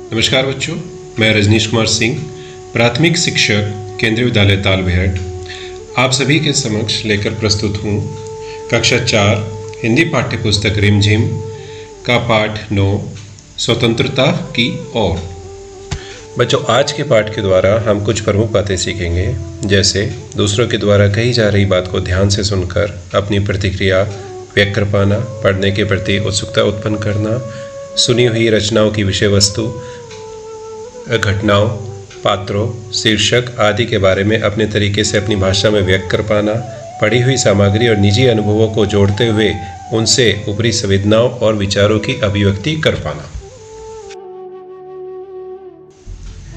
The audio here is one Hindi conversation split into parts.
नमस्कार बच्चों, मैं रजनीश कुमार सिंह, प्राथमिक शिक्षक, केंद्रीय विद्यालय तालबेहट, आप सभी के समक्ष लेकर प्रस्तुत हूँ कक्षा 4 हिंदी पाठ्य पुस्तक रिमझिम का पाठ 9 स्वतंत्रता की ओर। बच्चों, आज के पाठ के द्वारा हम कुछ प्रमुख बातें सीखेंगे, जैसे दूसरों के द्वारा कही जा रही बात को ध्यान से सुनकर अपनी प्रतिक्रिया व्यक्त कर पाना, पढ़ने के प्रति उत्सुकता उत्पन्न करना, सुनी हुई रचनाओं की विषय वस्तु, घटनाओं, पात्रों, शीर्षक आदि के बारे में अपने तरीके से अपनी भाषा में व्यक्त कर पाना, पढ़ी हुई सामग्री और निजी अनुभवों को जोड़ते हुए उनसे ऊपरी संवेदनाओं और विचारों की अभिव्यक्ति कर पाना।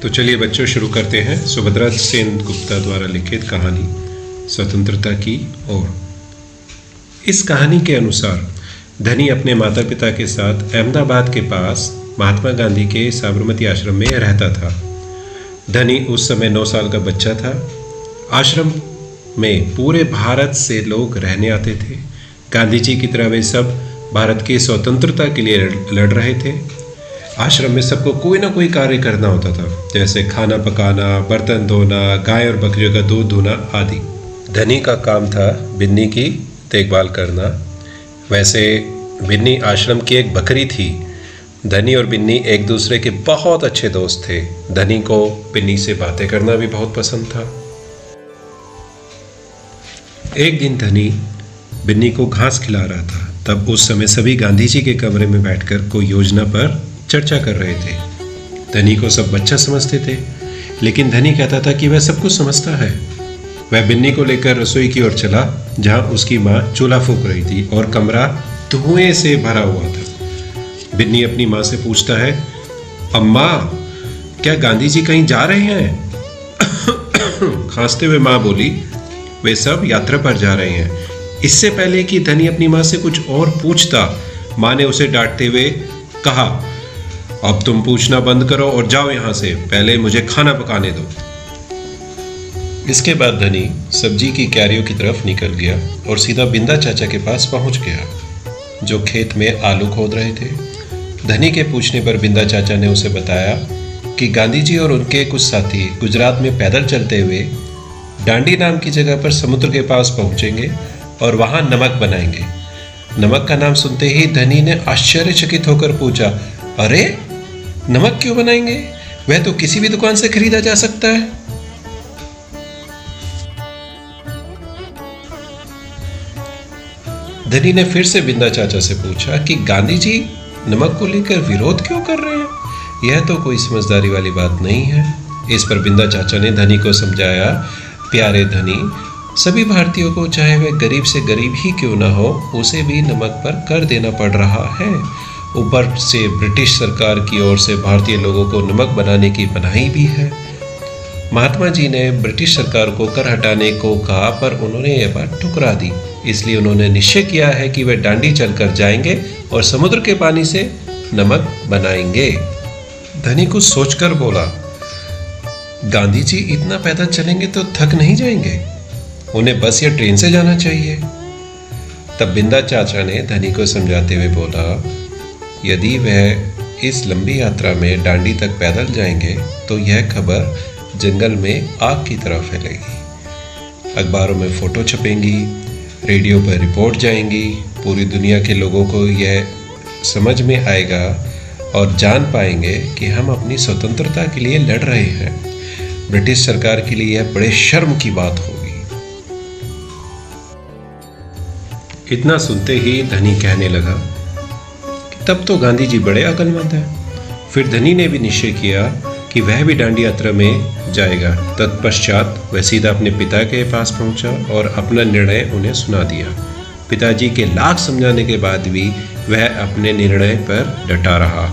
तो चलिए बच्चों, शुरू करते हैं सुभद्रा सेन गुप्ता द्वारा लिखित कहानी स्वतंत्रता की ओर। इस कहानी के अनुसार धनी अपने माता पिता के साथ अहमदाबाद के पास महात्मा गांधी के साबरमती आश्रम में रहता था। धनी उस समय 9 साल का बच्चा था। आश्रम में पूरे भारत से लोग रहने आते थे। गांधी जी की तरह वे सब भारत की स्वतंत्रता के लिए लड़ रहे थे। आश्रम में सबको कोई ना कोई कार्य करना होता था, जैसे खाना पकाना, बर्तन धोना, गाय और बकरियों का दूध धोना आदि। धनी का काम था बिन्नी की देखभाल करना। वैसे बिन्नी आश्रम की एक बकरी थी। धनी और बिन्नी एक दूसरे के बहुत अच्छे दोस्त थे। धनी को बिन्नी से बातें करना भी बहुत पसंद था। एक दिन धनी बिन्नी को घास खिला रहा था। तब उस समय सभी गांधी जी के कमरे में बैठकर कोई योजना पर चर्चा कर रहे थे। धनी को सब बच्चा समझते थे, लेकिन धनी कहता था कि वह सब कुछ समझता है। वह बिन्नी को लेकर रसोई की ओर चला, जहां उसकी माँ चूल्हा फूंक रही थी और कमरा धुएं से भरा हुआ था। बिन्नी अपनी माँ से पूछता है, अम्मा, क्या गांधी जी कहीं जा रहे हैं? खांसते हुए माँ बोली, वे सब यात्रा पर जा रहे हैं। इससे पहले कि धनी अपनी माँ से कुछ और पूछता, माँ ने उसे डांटते हुए कहा, अब तुम पूछना बंद करो और जाओ यहाँ से, पहले मुझे खाना पकाने दो। इसके बाद धनी सब्जी की क्यारियों की तरफ निकल गया और सीधा बिंदा चाचा के पास पहुंच गया, जो खेत में आलू खोद रहे थे। धनी के पूछने पर बिंदा चाचा ने उसे बताया कि गांधी जी और उनके कुछ साथी गुजरात में पैदल चलते हुए डांडी नाम की जगह पर समुद्र के पास पहुंचेंगे और वहां नमक बनाएंगे। नमक का नाम सुनते ही धनी ने आश्चर्यचकित होकर पूछा, अरे नमक क्यों बनाएंगे? वह तो किसी भी दुकान से खरीदा जा सकता है। धनी ने फिर से बिंदा चाचा से पूछा कि गांधी जी नमक को लेकर विरोध क्यों कर रहे हैं? यह तो कोई समझदारी वाली बात नहीं है। इस पर बिंदा चाचा ने धनी को समझाया, प्यारे धनी, सभी भारतीयों को, चाहे वह गरीब से गरीब ही क्यों ना हो, उसे भी नमक पर कर देना पड़ रहा है। ऊपर से ब्रिटिश सरकार की ओर से भारतीय लोगों को नमक बनाने की मनाही भी है। महात्मा जी ने ब्रिटिश सरकार को कर हटाने को कहा, पर उन्होंने यह बात ठुकरा दी। इसलिए उन्होंने निश्चय किया है कि वे डांडी चलकर जाएंगे और समुद्र के पानी से नमक बनाएंगे। धनी कुछ सोचकर बोला, गांधी जी इतना पैदल चलेंगे तो थक नहीं जाएंगे? उन्हें बस या ट्रेन से जाना चाहिए। तब बिंदा चाचा ने धनी को समझाते हुए बोला, यदि वह इस लंबी यात्रा में डांडी तक पैदल जाएंगे तो यह खबर जंगल में आग की तरह फैलेगी। अखबारों में फोटो छपेंगी, रेडियो पर रिपोर्ट जाएंगी, पूरी दुनिया के लोगों को यह समझ में आएगा और जान पाएंगे कि हम अपनी स्वतंत्रता के लिए लड़ रहे हैं। ब्रिटिश सरकार के लिए यह बड़े शर्म की बात होगी। इतना सुनते ही धनी कहने लगा कि तब तो गांधी जी बड़े अक्लमंद हैं। फिर धनी ने भी निश्चय किया कि वह भी डांडी यात्रा में जाएगा। तत्पश्चात वह सीधा अपने पिता के पास पहुंचा और अपना निर्णय उन्हें सुना दिया। पिताजी के लाख समझाने के बाद भी वह अपने निर्णय पर डटा रहा।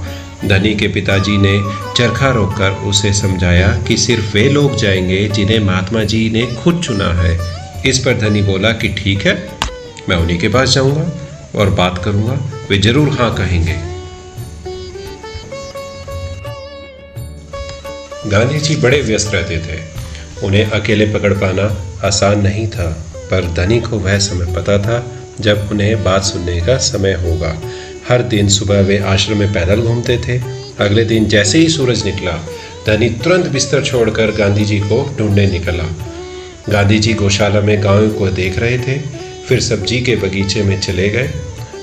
धनी के पिताजी ने चरखा रोककर उसे समझाया कि सिर्फ वे लोग जाएंगे जिन्हें महात्मा जी ने खुद चुना है। इस पर धनी बोला कि ठीक है, मैं उन्हीं के पास जाऊंगा और बात करूंगा, वे जरूर हाँ कहेंगे। गांधी जी बड़े व्यस्त रहते थे। उन्हें अकेले पकड़ पाना आसान नहीं था, पर धनी को वह समय पता था जब उन्हें बात सुनने का समय होगा। हर दिन सुबह वे आश्रम में पैदल घूमते थे। अगले दिन जैसे ही सूरज निकला, धनी तुरंत बिस्तर छोड़कर गांधी जी को ढूंढने निकला। गांधी जी गौशाला में गायों को देख रहे थे, फिर सब्जी के बगीचे में चले गए।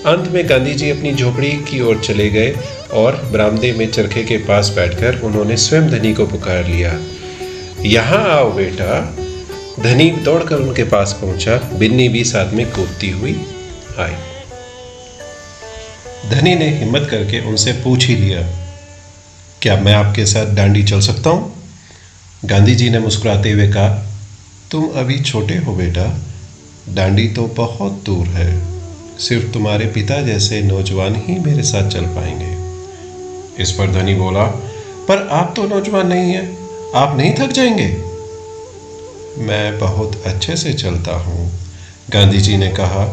अंत में गांधी जी अपनी झोपड़ी की ओर चले गए और बरामदे में चरखे के पास बैठकर उन्होंने स्वयं धनी को पुकार लिया। यहाँ आओ बेटा। धनी दौड़कर उनके पास पहुंचा। बिन्नी भी साथ में कूदती हुई आई। धनी ने हिम्मत करके उनसे पूछ ही लिया, क्या मैं आपके साथ डांडी चल सकता हूँ? गांधी जी ने मुस्कुराते हुए कहा, तुम अभी छोटे हो बेटा, डांडी तो बहुत दूर है। सिर्फ तुम्हारे पिता जैसे नौजवान ही मेरे साथ चल पाएंगे। इस पर धनी बोला, पर आप तो नौजवान नहीं हैं, आप नहीं थक जाएंगे? मैं बहुत अच्छे से चलता हूँ, गांधी जी ने कहा।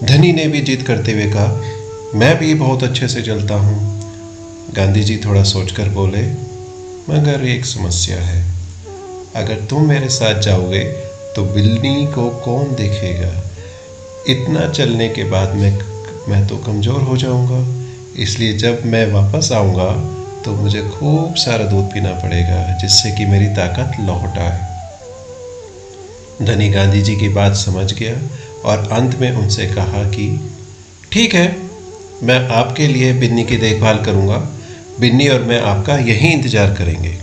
धनी ने भी जिद करते हुए कहा, मैं भी बहुत अच्छे से चलता हूँ। गांधी जी थोड़ा सोचकर बोले, मगर एक समस्या है। अगर तुम मेरे साथ जाओगे तो बिल्ली को कौन देखेगा? इतना चलने के बाद मैं तो कमज़ोर हो जाऊंगा। इसलिए जब मैं वापस आऊंगा तो मुझे खूब सारा दूध पीना पड़ेगा, जिससे कि मेरी ताकत लौट आए। धनी गांधी जी की बात समझ गया और अंत में उनसे कहा कि ठीक है, मैं आपके लिए बिन्नी की देखभाल करूंगा। बिन्नी और मैं आपका यहीं इंतजार करेंगे।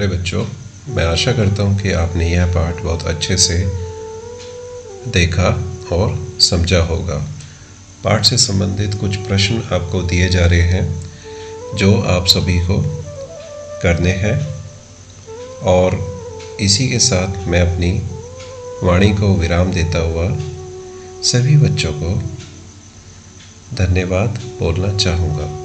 बच्चों, मैं आशा करता हूं कि आपने यह पाठ बहुत अच्छे से देखा और समझा होगा। पाठ से संबंधित कुछ प्रश्न आपको दिए जा रहे हैं जो आप सभी को करने हैं, और इसी के साथ मैं अपनी वाणी को विराम देता हुआ सभी बच्चों को धन्यवाद बोलना चाहूँगा।